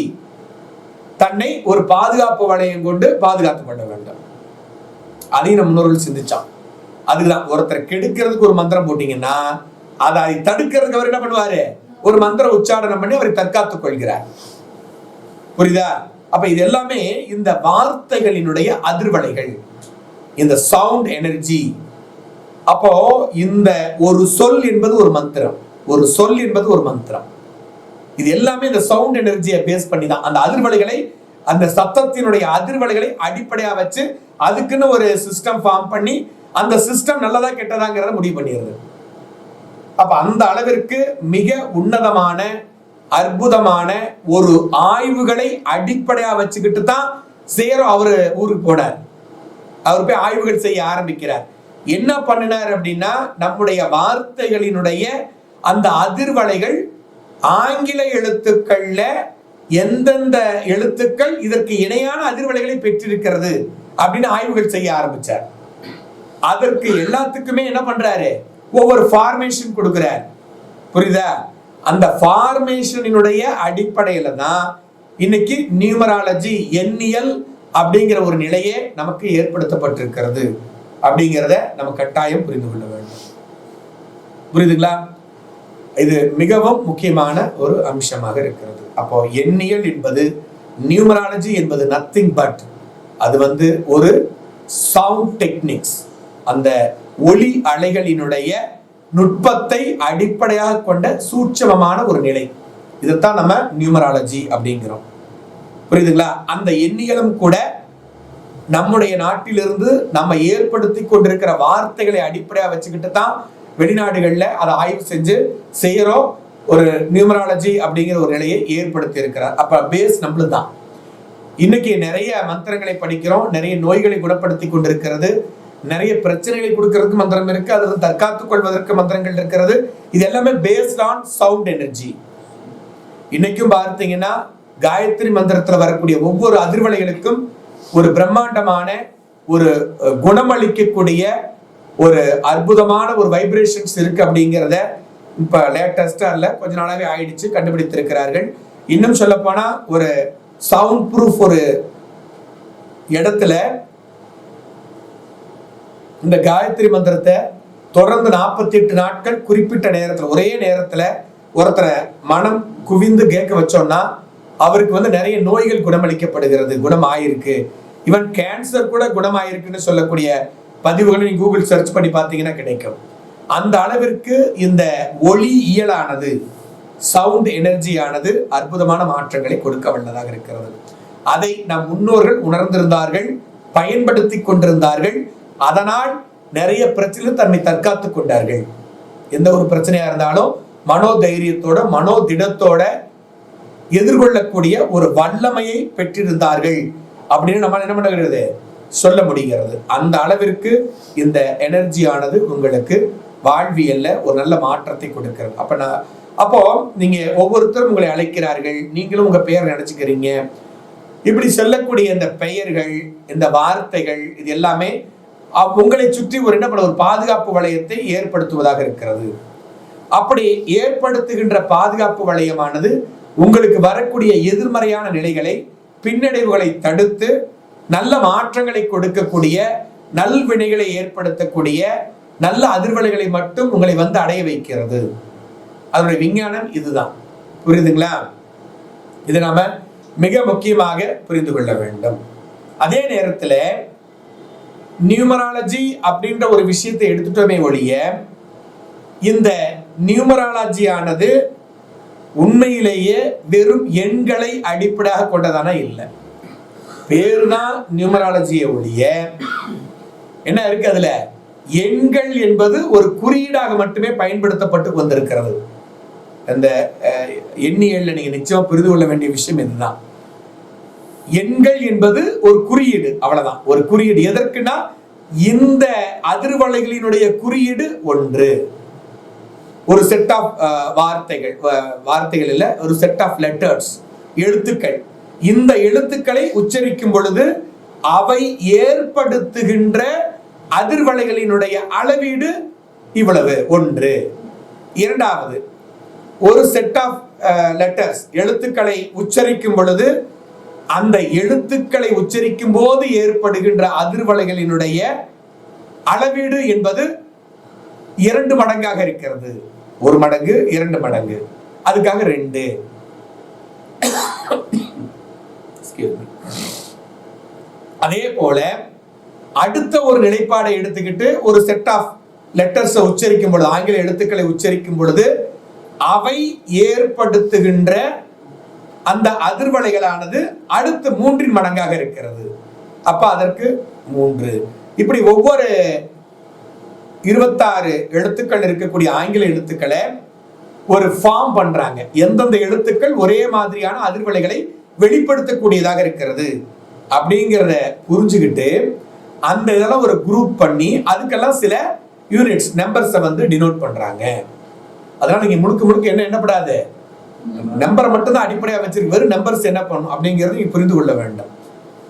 தன்னை ஒரு பாதுகாப்பு வளையம் கொண்டு பாதுகாத்துக் கொள்ள வேண்டும். அதையும் நம்ம முன்னோர்கள் சிந்திச்சான். அதுதான் ஒருத்தர் கெடுக்கிறதுக்கு ஒரு மந்திரம் போட்டீங்கன்னா அதை தடுக்கிறதுக்கு அவர் என்ன பண்ணுவாரு, ஒரு மந்திர உச்சாரணம் பண்ணி அவரை தற்காத்துக் கொள்கிறார். புரியுதா? அப்ப இது எல்லாமே இந்த வார்த்தைகளினுடைய அதிர்வலைகள், இந்த சவுண்ட் எனர்ஜி. அப்போ இந்த ஒரு சொல் என்பது ஒரு மந்திரம், ஒரு சொல் என்பது ஒரு மந்திரம். இது எல்லாமே இந்த சவுண்ட் எனர்ஜியை பேஸ் பண்ணி தான் அந்த அதிர்வலைகளை, அந்த சத்தத்தினுடைய அதிர்வலைகளை அடிப்படையா வச்சு அதுக்குன்னு ஒரு சிஸ்டம் ஃபார்ம் பண்ணி அந்த சிஸ்டம் நல்லதா கெட்டதாங்கிறத முடிவு பண்ணிடுறது. அப்ப அந்த அளவிற்கு மிக உன்னதமான அற்புதமான ஒரு ஆய்வுகளை அடிப்படையா வச்சுக்கிட்டு தான் சேரோ அவரு ஊருக்கு போனார். அவர் போய் ஆய்வுகள் செய்ய ஆரம்பிக்கிறார். என்ன பண்ணினார் அப்படின்னா, நம்முடைய வார்த்தைகளினுடைய அந்த அதிர்வலைகள் ஆங்கில எழுத்துக்கள்ல எந்தெந்த எழுத்துக்கள் இதற்கு இணையான அதிர்வலைகளை பெற்றிருக்கிறது அப்படின்னு ஆய்வுகள் செய்ய ஆரம்பிச்சார். அதற்கு எல்லாத்துக்குமே என்ன பண்றாரு, ஒவ்வொரு ஃபார்மேஷன் கொடுக்கிறார். புரியுதா? அந்த ஃபார்மேஷனினுடைய அடிப்படையில தான் இன்னைக்கு நியூமராலஜி, எண்ணியல் அப்படிங்கிற ஒரு நிலையே நமக்கு ஏற்படுத்தப்பட்டிருக்கிறது அப்படிங்கிறத நம்ம கட்டாயம் புரிந்து கொள்ள வேண்டும். புரியுதுங்களா? இது மிகவும் முக்கியமான ஒரு அம்சமாக இருக்கிறது. அப்போ எண்ணியல் என்பது, நியூமராலஜி என்பது நத்திங் பட் அது ஒரு சவுண்ட் டெக்னிக்ஸ், அந்த ஒலி அலைகளினுடைய நுட்பத்தை அடிப்படையாக கொண்ட சூட்சமமான ஒரு நிலை. இதைத்தான் நம்ம நியூமராலஜி அப்படிங்கிறோம். புரியுதுங்களா? அந்த எண்ணியலும் கூட நம்முடைய நாட்டிலிருந்து நம்ம ஏற்படுத்தி கொண்டிருக்கிற வார்த்தைகளை அடிப்படையாக வச்சுக்கிட்டு தான் வெளிநாடுகள்ல அதை ஆய்வு செஞ்சு செய்யறோம். ஒரு நியூமராலஜி அப்படிங்கிற ஒரு நிலையை ஏற்படுத்தி இருக்கிறார். அப்ப பேஸ் நம்மளும் தான். இன்னைக்கு நிறைய மந்திரங்களை படிக்கிறோம், நிறைய நோய்களை குணப்படுத்தி கொண்டிருக்கிறது, நிறைய பிரச்சனைகளை கொடுக்கறதுக்கு மந்திரம் இருக்கு, அதில் தற்காத்துக் கொள்வதற்கு மந்திரங்கள் இருக்கிறது. இது எல்லாமே பேஸ்ட் ஆன் சவுண்ட் எனர்ஜி. இன்னைக்கும் பார்த்தீங்கன்னா காயத்ரி மந்திரத்துல வரக்கூடிய ஒவ்வொரு அதிர்வலைகளுக்கும் ஒரு பிரம்மாண்டமான ஒரு குணமளிக்கக்கூடிய ஒரு அற்புதமான ஒரு வைப்ரேஷன்ஸ் இருக்கு அப்படிங்கிறத இப்ப லேட்டஸ்டா இல்ல, கொஞ்ச நாளாவே ஆயிடுச்சு, கண்டுபிடித்திருக்கிறார்கள். இன்னும் சொல்ல போனா ஒரு சவுண்ட் ப்ரூஃப் ஒரு இடத்துல இந்த காயத்ரி மந்திரத்தை தொடர்ந்து 48 நாட்கள் குறிப்பிட்ட நேரத்துல ஒரே நேரத்துல ஒருத்தரை மனம் குவிந்து கேட்க வச்சோம்னா அவருக்கு நிறைய நோய்கள் குணமளிக்கப்படுகிறது, குணமாயிருக்கு. ஈவன் கேன்சர் கூட குணமாயிருக்குன்னு சொல்லக்கூடிய பதிவுகளை நீங்க கூகுள் சர்ச் பண்ணி பார்த்தீங்கன்னா கிடைக்கும். அந்த அளவிற்கு இந்த ஒளி இயலானது, சவுண்ட் எனர்ஜியானது அற்புதமான மாற்றங்களை கொடுக்க வல்லதாக இருக்கிறது. அதை நம் முன்னோர்கள் உணர்ந்திருந்தார்கள், பயன்படுத்தி கொண்டிருந்தார்கள். அதனால் நிறைய பிரச்சனை தன்னை தற்காத்துக் கொண்டார்கள். எந்த ஒரு பிரச்சனையா இருந்தாலும் மனோதைரியத்தோட மனோதிடத்தோட எதிர்கொள்ளக்கூடிய ஒரு வல்லமையை பெற்றிருந்தார்கள் அப்படின்னு நம்ம என்ன பண்ணுகிறது சொல்ல முடிகிறது. அந்த அளவிற்கு இந்த எனர்ஜியானது உங்களுக்கு வாழ்வியல்ல ஒரு நல்ல மாற்றத்தை கொடுக்கிறது. அப்போ நீங்க ஒவ்வொருத்தரும் உங்களை அழைக்கிறார்கள், நீங்களும் உங்க பெயர் நினைச்சுக்கிறீங்க. இப்படி சொல்லக்கூடிய இந்த பெயர்கள், இந்த வார்த்தைகள், இது எல்லாமே உங்களை சுற்றி ஒரு ஒரு பாதுகாப்பு வளையத்தை ஏற்படுத்துவதாக இருக்கிறது. அப்படி ஏற்படுத்துகின்ற பாதுகாப்பு வளையமானது உங்களுக்கு வரக்கூடிய எதிர்மறையான நிலைகளை, பின்னடைவுகளை தடுத்து நல்ல மாற்றங்களை கொடுக்கக்கூடிய, நல்வினைகளை ஏற்படுத்தக்கூடிய நல்ல அதிர்வலைகளை மட்டும் உங்களை வந்து அடைய வைக்கிறது. அதனுடைய விஞ்ஞானம் இதுதான். புரியுதுங்களா? இதை நாம மிக முக்கியமாக புரிந்து கொள்ள வேண்டும். அதே நேரத்தில் நியூமராலஜி அப்படின்ற ஒரு விஷயத்தை எடுத்துட்டோமே ஒழிய, இந்த நியூமராலஜியானது உண்மையிலேயே வெறும் எண்களை அடிப்படையாக கொண்டதான இல்லை. பேருதான் நியூமராலஜியை ஒழிய என்ன இருக்கு அதுல? எண்கள் என்பது ஒரு குறியீடாக மட்டுமே பயன்படுத்தப்பட்டு வந்திருக்கிறது. அந்த எண்ணியல்ல நீங்க நிச்சயமா புரிந்து கொள்ள வேண்டிய விஷயம் இதுதான். எண்கள் என்பது ஒரு குறியீடு, அவ்வளவுதான். ஒரு குறியீடு எதற்குனா, இந்த அதிர்வலைகளினுடைய குறியீடு ஒன்று. ஒரு செட் ஆஃப் வார்த்தைகள் இல்ல, ஒரு செட் ஆஃப் லெட்டர்ஸ், எழுத்துக்கள். இந்த எழுத்துக்களை உச்சரிக்கும் பொழுது அவை ஏற்படுத்துகின்ற அதிர்வலைகளினுடைய அளவீடு இவ்வளவு ஒன்று. இரண்டாவது, ஒரு செட் ஆஃப் லெட்டர்ஸ், எழுத்துக்களை உச்சரிக்கும் பொழுது அந்த எழுத்துக்களை உச்சரிக்கும் போது ஏற்படுகின்ற அதிர்வலைகளினுடைய அளவீடு என்பது 2 மடங்காக இருக்கிறது. 1 மடங்கு, 2 மடங்கு, அதுக்காக 2. அதே போல அடுத்த ஒரு நிலைப்பாடை எடுத்துக்கிட்டு ஒரு செட் ஆஃப் லெட்டர்ஸ் உச்சரிக்கும் பொழுது, ஆங்கில எழுத்துக்களை உச்சரிக்கும் பொழுது அவை ஏற்படுத்துகின்ற அந்த அதிர்வலைகளானது அடுத்து 3 மடங்காக இருக்கிறது. அப்ப அதற்கு 3. இப்படி ஒவ்வொரு 26 எழுத்துக்கள் இருக்கக்கூடிய ஆங்கில எழுத்துக்களை ஒரு ஃபார்ம் பண்றாங்க. எந்தெந்த எழுத்துக்கள் ஒரே மாதிரியான அதிர்வலைகளை வெளிப்படுத்தக்கூடியதாக இருக்கிறது அப்படிங்கிறத புரிஞ்சுக்கிட்டு அந்த இதெல்லாம் ஒரு குரூப் பண்ணி அதுக்கெல்லாம் சில யூனிட்ஸ், நம்பர்ஸை வந்து டினோட் பண்றாங்க. அதனால நீங்க முழுக்க என்னப்படாது, நம்பரை மட்டும் தான் அடிப்படையா வச்சிருக்கு. வெறும் நம்பர்ஸ் என்ன பண்ணும் அப்படிங்கிறது நீங்க புரிந்து கொள்ள வேண்டும்.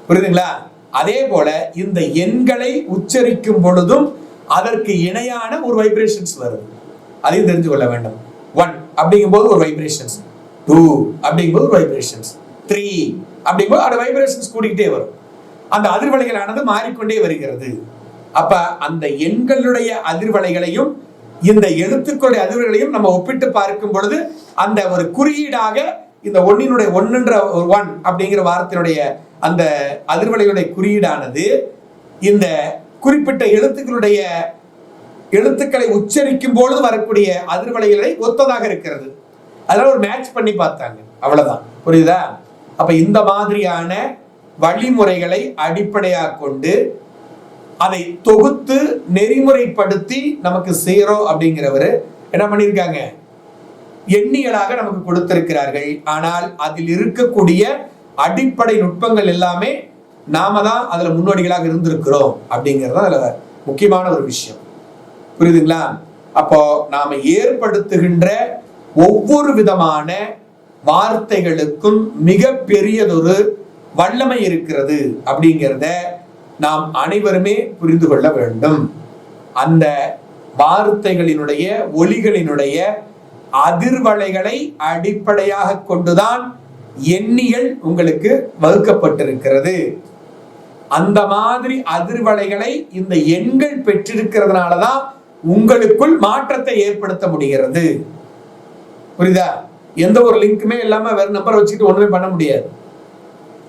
புரியுதுங்களா? அதே போல இந்த எண்களை உச்சரிக்கும் பொழுதும் அதற்கு இணையான ஒரு வைப்ரேஷன்ஸ் வருது. அதையும் தெரிஞ்சு கொள்ள வேண்டும். 1 அப்படிங்கும் போது ஒரு வைப்ரேஷன்ஸ், 2 அப்படிங்கும் போது ஒரு வைப்ரேஷன்ஸ், 3 அப்படிங்கும்போது அந்த வைப்ரேஷன்ஸ் கூடிக்கிட்டே வரும். அந்த அதிர்வலைகளானது மாறிக்கொண்டே வருகிறது. அப்ப அந்த எண்களுடைய அதிர்வலைகளையும் இந்த எழுத்துக்களுடைய அதிர்வலைகளையும் நம்ம ஒப்பிட்டு பார்க்கும் பொழுது அந்த ஒரு குறியீடாக இந்த ஒன்னினுடைய 1 அப்படிங்கிற வார்த்தையுடைய அந்த அதிர்வலைகளுடைய குறியீடானது இந்த குறிப்பிட்ட எழுத்துக்களை உச்சரிக்கும் பொழுது வரக்கூடிய அதிர்வலைகளை ஒத்ததாக இருக்கிறது. அதனால ஒரு மேட்ச் பண்ணி பார்த்தாங்க, அவ்வளவுதான். புரியுதா? அப்ப இந்த மாதிரியான வழிமுறைகளை அடிப்படையாக கொண்டு அதை தொகுத்து நெறிமுறைப்படுத்தி நமக்கு செய்யறோம் அப்படிங்கிறவர் என்ன பண்ணியிருக்காங்க, எண்ணியலாக நமக்கு கொடுத்திருக்கிறார்கள். ஆனால் அதில் இருக்கக்கூடிய அடிப்படை நுட்பங்கள் எல்லாமே நாம தான் அதுல முன்னோடிகளாக இருந்திருக்கிறோம் அப்படிங்கிறது அதுல முக்கியமான ஒரு விஷயம். புரியுதுங்களா? அப்போ நாம ஏற்படுத்துகின்ற ஒவ்வொரு விதமான வார்த்தைகளுக்கும் மிக பெரியதொரு வல்லமை இருக்கிறது அப்படிங்கிறத நாம் அனைவருமே புரிந்து கொள்ள வேண்டும். அந்த வார்த்தைகளினுடைய ஒலிகளினுடைய அதிர்வலைகளை அடிப்படையாக கொண்டுதான் எண்ணியல் உங்களுக்கு வகுக்கப்பட்டிருக்கிறது. அந்த மாதிரி அதிர்வலைகளை இந்த எண்கள் பெற்றிருக்கிறதுனாலதான் உங்களுக்குள் மாற்றத்தை ஏற்படுத்த முடிகிறது. புரியுதா? எந்த ஒரு லிங்க்குமே இல்லாம வேற நம்பரை வச்சுட்டு ஒண்ணுமே பண்ண முடியாது.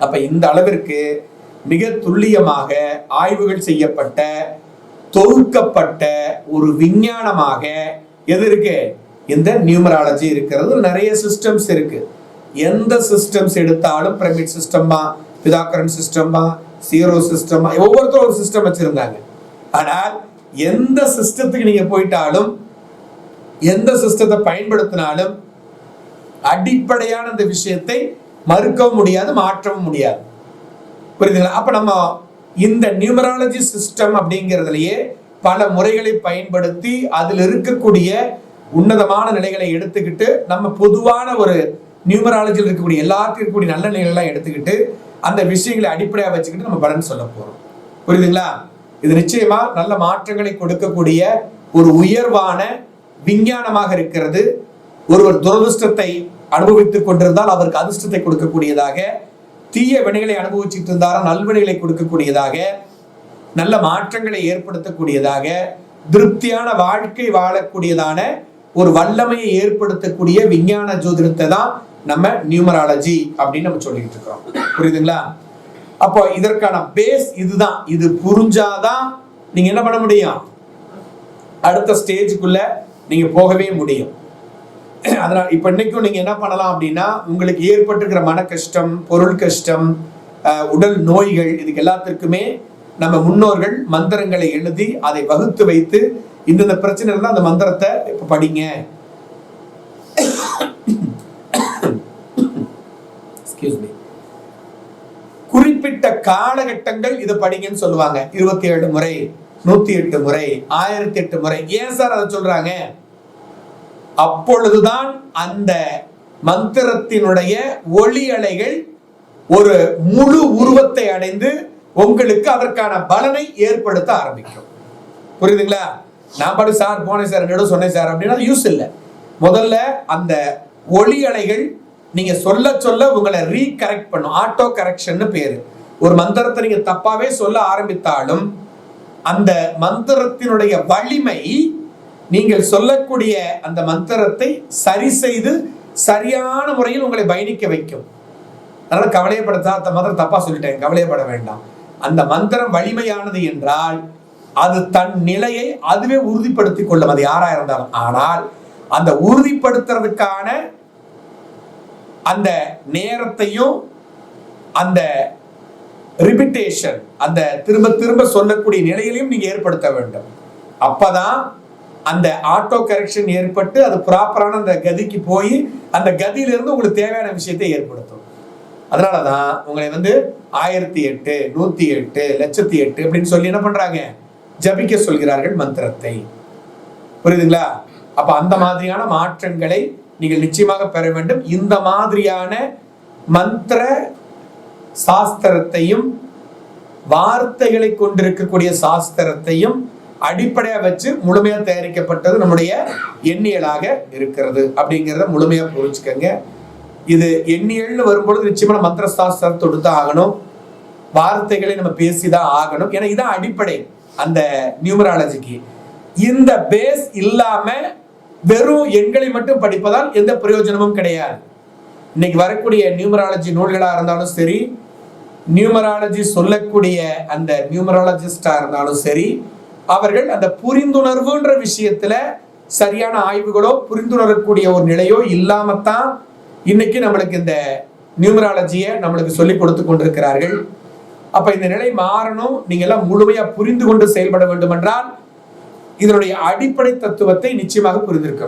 அப்ப இந்த அளவிற்கு மிக துல்லியமாக ஆய்வுகள் செய்யப்பட்ட தொகுக்கப்பட்ட ஒரு விஞ்ஞானமாக எது இருக்கு, இந்த நியூமராலஜி இருக்கிறது. நிறைய சிஸ்டம்ஸ் இருக்கு. எந்த சிஸ்டம்ஸ் எடுத்தாலும் பிரமிட் சிஸ்டமா, பிதாகரன் சிஸ்டமா, சீரோ சிஸ்டமா, ஒவ்வொருத்தரும் ஒரு சிஸ்டம் வச்சிருந்தாங்க. ஆனால் எந்த சிஸ்டத்துக்கு நீங்க போயிட்டாலும், எந்த சிஸ்டத்தை பயன்படுத்தினாலும் அடிப்படையான இந்த விஷயத்தை மறுக்கவும் முடியாது, மாற்றவும் முடியாது. புரியுதுங்களா? அப்ப நம்ம இந்த நியூமராலஜி சிஸ்டம் அப்படிங்கிறதுலயே பல முறைகளை பயன்படுத்தி அதில் இருக்கக்கூடிய உன்னதமான நிலைகளை எடுத்துக்கிட்டு நம்ம பொதுவான ஒரு நியூமராலஜியில் இருக்கக்கூடிய எல்லாத்துக்கும் இருக்கக்கூடிய நல்ல நிலைகள்லாம் எடுத்துக்கிட்டு அந்த விஷயங்களை அடிப்படையாக வச்சுக்கிட்டு நம்ம பலன் சொல்ல போறோம். புரியுதுங்களா? இது நிச்சயமா நல்ல மாற்றங்களை கொடுக்கக்கூடிய ஒரு உயர்வான விஞ்ஞானமாக இருக்கிறது. ஒருவர் துரதிருஷ்டத்தை அனுபவித்துக் கொண்டிருந்தால் அவருக்கு அதிர்ஷ்டத்தை கொடுக்கக்கூடியதாக, தீய வினைகளை அனுபவிச்சுட்டு இருந்தாரோ நல்வினைகளை கொடுக்கக்கூடியதாக, நல்ல மாற்றங்களை ஏற்படுத்தக்கூடியதாக, திருப்தியான வாழ்க்கை வாழக்கூடியதான ஒரு வல்லமையை ஏற்படுத்தக்கூடிய விஞ்ஞான ஜோதிடத்தை தான் நம்ம நியூமராலஜி அப்படின்னு நம்ம சொல்லிட்டு இருக்கோம். புரியுதுங்களா? அப்போ இதற்கான பேஸ் இதுதான். இது புரிஞ்சாதான் நீங்க என்ன பண்ண முடியும், அடுத்த ஸ்டேஜுக்குள்ள நீங்க போகவே முடியும். அதனால இப்ப இன்னைக்கும் நீங்க என்ன பண்ணலாம் அப்படின்னா, உங்களுக்கு ஏற்பட்டிருக்கிற மன கஷ்டம், பொருள் கஷ்டம், உடல் நோய்கள், இதுக்கு எல்லாத்திற்குமே நம்ம முன்னோர்கள் மந்திரங்களை எழுதி அதை வகுத்து வைத்து இந்த பிரச்சனை இருந்தா அந்த மந்திரத்தை இப்ப படிங்க, குறிப்பிட்ட காலகட்டங்கள் இதை படிங்கன்னு சொல்லுவாங்க. 27 முறை, 108 முறை, 1008 முறை. ஏன் சார் அதை சொல்றாங்க? அப்பொழுதுதான் அந்த மந்திரத்தினுடைய ஒளி அலைகள் ஒரு முழு உருவத்தை அடைந்து உங்களுக்கு அதற்கான பலனை ஏற்படுத்த ஆரம்பிக்கும். புரியுதுங்களா? நான் பாடு சார் போனேன் சார், என்னோட சொன்னேன் சார் அப்படின்னா யூஸ் இல்லை. முதல்ல அந்த ஒளி அலைகள் நீங்க சொல்ல சொல்ல உங்களை ரீகரெக்ட் பண்ணும். ஆட்டோ கரெக்ஷன் பேரு. ஒரு மந்திரத்தை நீங்க தப்பாவே சொல்ல ஆரம்பித்தாலும் அந்த மந்திரத்தினுடைய வலிமை நீங்கள் சொல்லக்கூடிய அந்த மந்திரத்தை சரி செய்து சரியான முறையில் உங்களை பயணிக்க வைக்கும். அதனால கவலையப்படத்தா, அந்த மந்திரம் தப்பா சொல்லிட்டேன், கவலையப்பட வேண்டாம். அந்த மந்திரம் வலிமையானது என்றால் அது தன் நிலையை அதுவே உறுதிப்படுத்திக் கொள்ளும், அது யாரா இருந்தாலும். ஆனால் அந்த உறுதிப்படுத்துறதுக்கான அந்த நேரத்தையும் அந்த ரிபிட்டேஷன், அந்த திரும்ப திரும்ப சொல்லக்கூடிய நிலையிலையும் நீங்க ஏற்படுத்த வேண்டும். அப்பதான் அந்த ஆட்டோ கரெக்ஷன் ஏற்பட்டு அது ப்ராப்பரான அந்த கதிக்கு போய் அந்த கதியிலிருந்து உங்களுக்கு தேவையான விஷயத்தை ஏற்படுத்தும். அதனாலதான் உங்களை 1008, 108, 1008 அப்படின்னு சொல்லி என்ன பண்றாங்க, ஜபிக்க சொல்கிறார்கள் மந்திரத்தை. புரியுதுங்களா? அப்ப அந்த மாதிரியான மாற்றங்களை நீங்கள் நிச்சயமாக பெற வேண்டும். இந்த மாதிரியான மந்திர சாஸ்திரத்தையும் வார்த்தைகளை கொண்டிருக்கக்கூடிய சாஸ்திரத்தையும் அடிப்படையா வச்சு முழுமையா தயாரிக்கப்பட்டது நம்முடைய எண்ணியலாக இருக்கிறது அப்படிங்கிறத முழுமையா புரிஞ்சுக்கங்க. இது எண்ணியல்னு வரும்பொழுது நிச்சயமான மந்திர சாஸ்திரத்தோடு தான் ஆகணும், வார்த்தைகளை நம்ம பேசிதான் ஆகணும். ஏன்னா இதான் அடிப்படை அந்த நியூமராலஜிக்கு. இந்த பேஸ் இல்லாம வெறும் எண்களை மட்டும் படிப்பதால் எந்த பிரயோஜனமும் கிடையாது. இன்னைக்கு வரக்கூடிய நியூமராலஜி நூல்களா இருந்தாலும் சரி, நியூமராலஜி சொல்லக்கூடிய அந்த நியூமராலஜிஸ்டா இருந்தாலும் சரி, அவர்கள் அந்த புரிந்துணர்வுன்ற விஷயத்துல சரியான ஆய்வுகளோ புரிந்துணரக்கூடிய ஒரு நிலையோ இல்லாமத்தான் இன்னைக்கு நம்மளுக்கு இந்த நியூமராலஜியை நம்மளுக்கு சொல்லி கொடுத்து கொண்டிருக்கிறார்கள். அப்ப இந்த நிலை மாறணும். நீங்க எல்லாம் முழுமையா புரிந்து கொண்டு செயல்பட வேண்டும் என்றால் இதனுடைய அடிப்படை தத்துவத்தை நிச்சயமாக புரிந்திருக்க